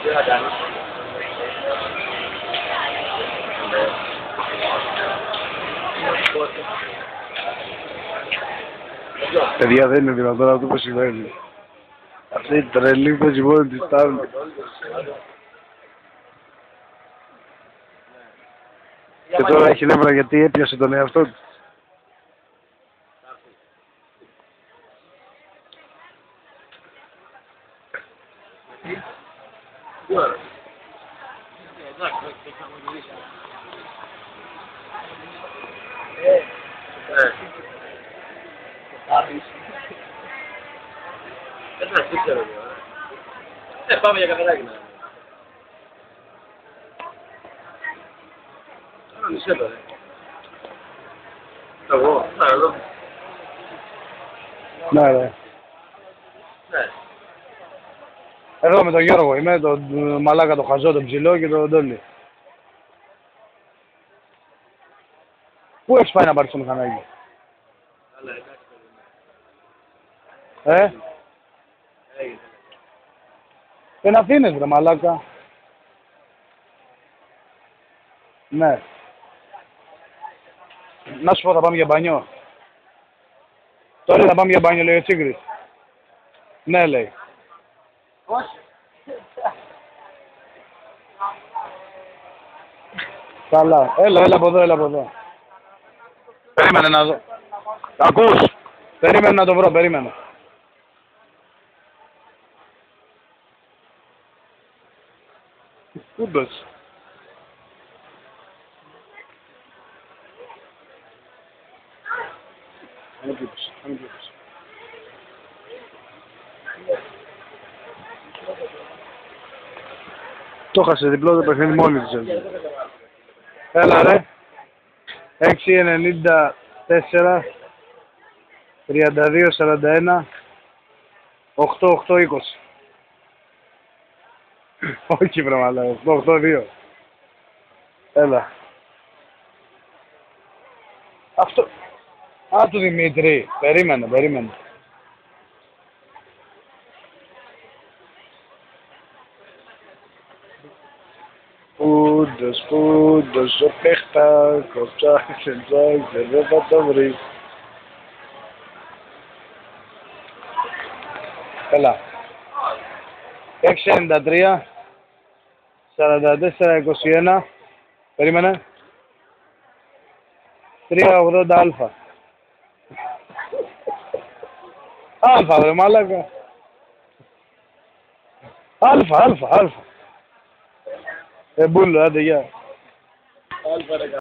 Τι θα κάνεις? Παιδιά, δεν είναι δυνατόν αυτό που συμβαίνει. Αυτή η τρελή παίζει μόνο της τάβλη. Και τώρα έχει νεύρα γιατί έπιασε τον εαυτό του. Δεν ξέρω. Πάμε για καφεδάκι να. Μισέ τώρα. Εγώ, εδώ. Ναι, ρε. Ναι. Εδώ με τον Γιώργο είμαι, τον μαλάκα, τον χαζό, τον ψηλό και τον Ντόλι. Πού έχεις πάει να πάρεις το μηχανάκι? Καλά, εντάξει. Έγινε. Δεν αφήνεις ρε μαλάκα. Ναι. Να σου πω, θα πάμε για μπανιό. Τώρα θα πάμε για μπάνιο, λέει ο Τσίγκρης. Ναι, λέει. Όχι. Καλά. Έλα από εδώ, έλα από εδώ. Περίμενε να δω. Ακούς? Περίμενε να το βρω, περίμενε. Ούντως. Το έχασε διπλό το παιχνίδι μόνη της. Έλα ρε. 6.94 32.41 8.8.20. Όχι βρε μαλάκα, 8.8.2. Έλα. Αυτό. Α, του Δημήτρη. Περίμενε. Πούντος, ο παίχτακος, ψάχνει, δεν θα το βρεις. Έλα. 6.93 44.21. Περίμενε. 3.80 αλφα. Αλφα βρε μάλακα. Αλφα. Μπούλο, άντε γεια.